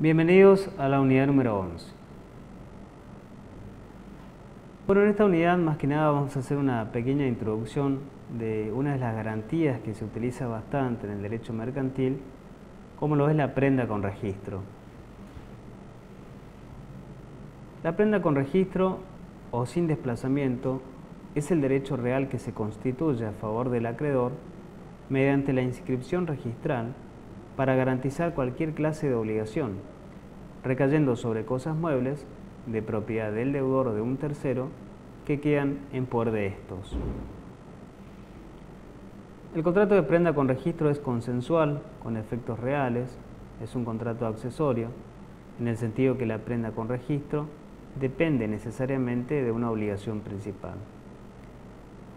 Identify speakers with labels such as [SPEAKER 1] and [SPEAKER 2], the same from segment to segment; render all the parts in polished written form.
[SPEAKER 1] Bienvenidos a la unidad número 11. Bueno, en esta unidad más que nada vamos a hacer una pequeña introducción de una de las garantías que se utiliza bastante en el derecho mercantil, como lo es la prenda con registro. La prenda con registro o sin desplazamiento es el derecho real que se constituye a favor del acreedor mediante la inscripción registral para garantizar cualquier clase de obligación, recayendo sobre cosas muebles de propiedad del deudor o de un tercero que quedan en poder de estos. El contrato de prenda con registro es consensual, con efectos reales, es un contrato accesorio, en el sentido que la prenda con registro depende necesariamente de una obligación principal.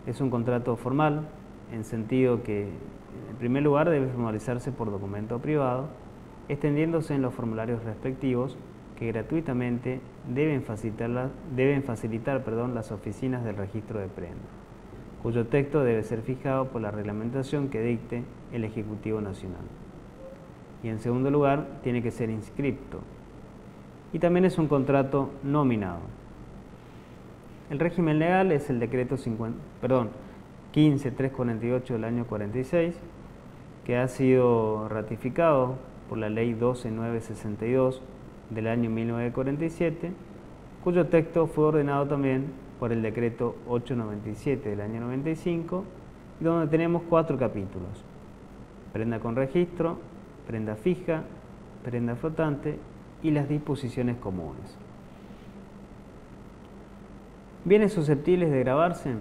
[SPEAKER 1] Es un contrato formal, en sentido que, en primer lugar, debe formalizarse por documento privado, extendiéndose en los formularios respectivos que gratuitamente deben facilitar las oficinas del registro de prenda, cuyo texto debe ser fijado por la reglamentación que dicte el Ejecutivo Nacional. Y en segundo lugar, tiene que ser inscripto. Y también es un contrato nominado. El régimen legal es el decreto 15348 del año 46, que ha sido ratificado por la ley 12962 del año 1947, cuyo texto fue ordenado también por el decreto 897 del año 95, y donde tenemos 4 capítulos: prenda con registro, prenda fija, prenda flotante y las disposiciones comunes. ¿Bienes susceptibles de gravarse?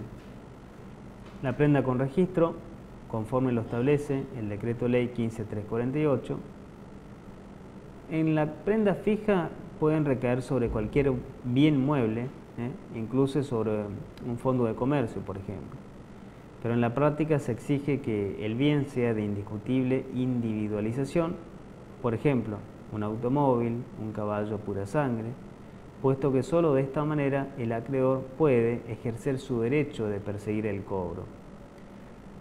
[SPEAKER 1] La prenda con registro, conforme lo establece el decreto ley 15348, en la prenda fija pueden recaer sobre cualquier bien mueble, incluso sobre un fondo de comercio, por ejemplo. Pero en la práctica se exige que el bien sea de indiscutible individualización, por ejemplo, un automóvil, un caballo pura sangre, puesto que solo de esta manera el acreedor puede ejercer su derecho de perseguir el cobro.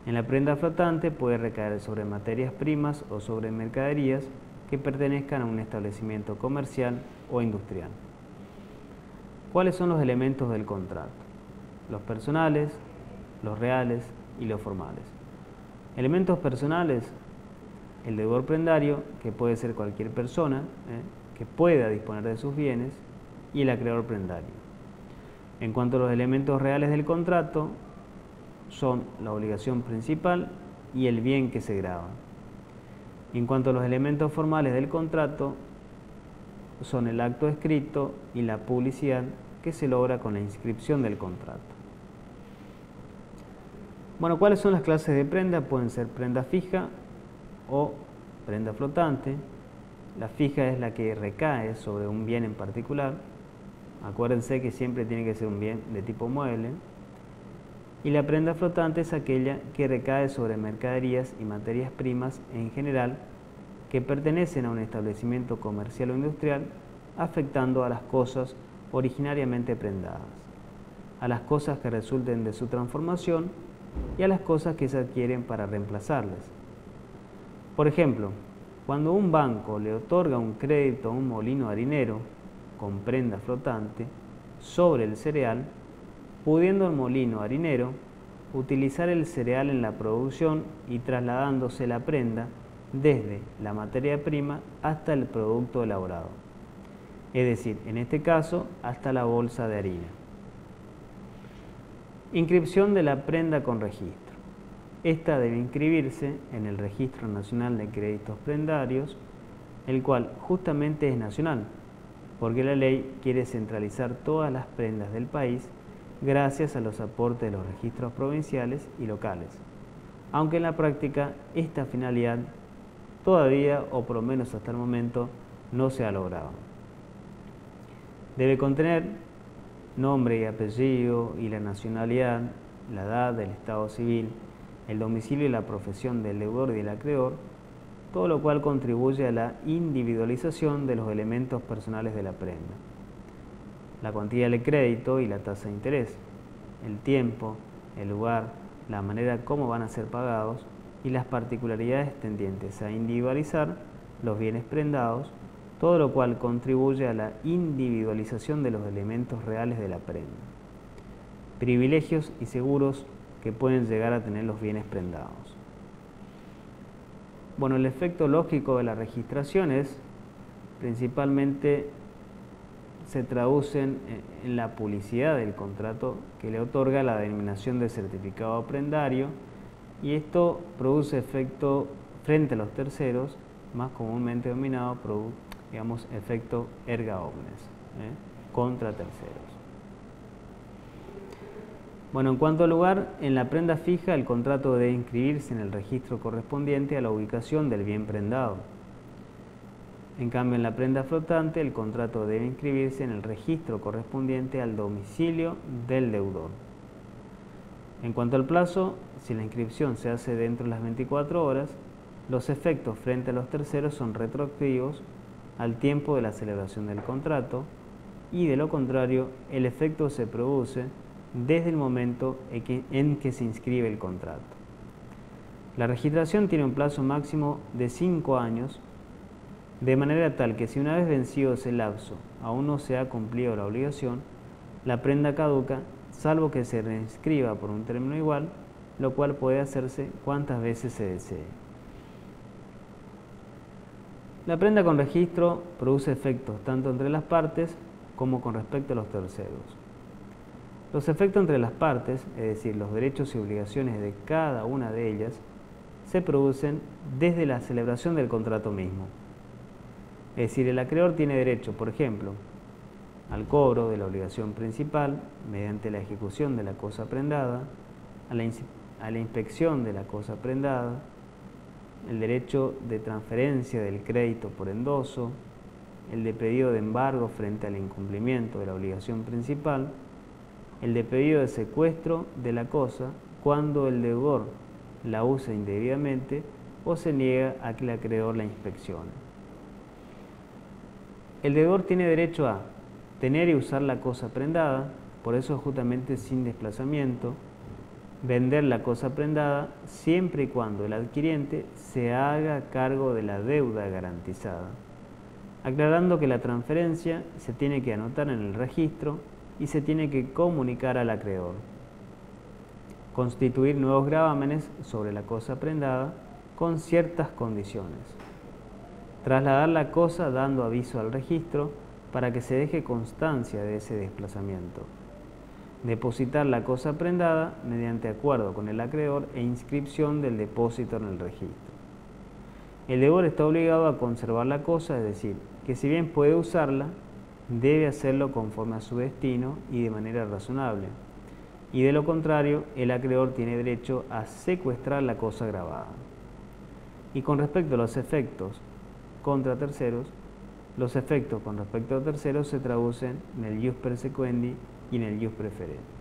[SPEAKER 1] En la prenda flotante puede recaer sobre materias primas o sobre mercaderías que pertenezcan a un establecimiento comercial o industrial. ¿Cuáles son los elementos del contrato? Los personales, los reales y los formales. Elementos personales: el deudor prendario, que puede ser cualquier persona que pueda disponer de sus bienes, y el acreedor prendario. En cuanto a los elementos reales del contrato, son la obligación principal y el bien que se grava. En cuanto a los elementos formales del contrato, son el acto escrito y la publicidad que se logra con la inscripción del contrato. Bueno, ¿cuáles son las clases de prenda? Pueden ser prenda fija o prenda flotante. La fija es la que recae sobre un bien en particular. Acuérdense que siempre tiene que ser un bien de tipo mueble. Y la prenda flotante es aquella que recae sobre mercaderías y materias primas en general que pertenecen a un establecimiento comercial o industrial, afectando a las cosas originariamente prendadas, a las cosas que resulten de su transformación y a las cosas que se adquieren para reemplazarlas. Por ejemplo, cuando un banco le otorga un crédito a un molino harinero con prenda flotante sobre el cereal, pudiendo el molino harinero utilizar el cereal en la producción y trasladándose la prenda desde la materia prima hasta el producto elaborado, es decir, en este caso, hasta la bolsa de harina. Inscripción de la prenda con registro. Esta debe inscribirse en el Registro Nacional de Créditos Prendarios, el cual justamente es nacional, porque la ley quiere centralizar todas las prendas del país gracias a los aportes de los registros provinciales y locales, aunque en la práctica esta finalidad todavía, o por lo menos hasta el momento, no se ha logrado. Debe contener nombre y apellido y la nacionalidad, la edad, el estado civil, el domicilio y la profesión del deudor y del acreedor, todo lo cual contribuye a la individualización de los elementos personales de la prenda. La cuantía del crédito y la tasa de interés, el tiempo, el lugar, la manera como van a ser pagados y las particularidades tendientes a individualizar los bienes prendados todo lo cual contribuye a la individualización de los elementos reales de la prenda. Privilegios y seguros que pueden llegar a tener los bienes prendados. Bueno, el efecto lógico de la registración es, principalmente, se traducen en la publicidad del contrato que le otorga la denominación de certificado prendario, y esto produce efecto frente a los terceros, más comúnmente denominado, efecto erga omnes, contra terceros. Bueno, en cuanto al lugar, en la prenda fija el contrato debe inscribirse en el registro correspondiente a la ubicación del bien prendado. En cambio, en la prenda flotante el contrato debe inscribirse en el registro correspondiente al domicilio del deudor. En cuanto al plazo, si la inscripción se hace dentro de las 24 horas, los efectos frente a los terceros son retroactivos al tiempo de la celebración del contrato, y de lo contrario, el efecto se produce desde el momento en que se inscribe el contrato. La registración tiene un plazo máximo de 5 años, de manera tal que si una vez vencido ese lapso aún no se ha cumplido la obligación, la prenda caduca, salvo que se reinscriba por un término igual, lo cual puede hacerse cuantas veces se desee. La prenda con registro produce efectos tanto entre las partes como con respecto a los terceros. Los efectos entre las partes, es decir, los derechos y obligaciones de cada una de ellas, se producen desde la celebración del contrato mismo. Es decir, el acreedor tiene derecho, por ejemplo, al cobro de la obligación principal mediante la ejecución de la cosa prendada, a la inspección de la cosa prendada, el derecho de transferencia del crédito por endoso, el de pedido de embargo frente al incumplimiento de la obligación principal, el de pedido de secuestro de la cosa cuando el deudor la usa indebidamente o se niega a que el acreedor la inspeccione. El deudor tiene derecho a tener y usar la cosa prendada, por eso justamente sin desplazamiento, vender la cosa prendada siempre y cuando el adquiriente se haga cargo de la deuda garantizada, aclarando que la transferencia se tiene que anotar en el registro y se tiene que comunicar al acreedor. Constituir nuevos gravámenes sobre la cosa prendada con ciertas condiciones. Trasladar la cosa dando aviso al registro para que se deje constancia de ese desplazamiento. Depositar la cosa prendada mediante acuerdo con el acreedor e inscripción del depósito en el registro. El deudor está obligado a conservar la cosa, es decir, que si bien puede usarla, debe hacerlo conforme a su destino y de manera razonable. Y de lo contrario, el acreedor tiene derecho a secuestrar la cosa gravada. Y con respecto a los efectos contra terceros, los efectos con respecto a terceros se traducen en el ius persequendi y en el ius preferenti.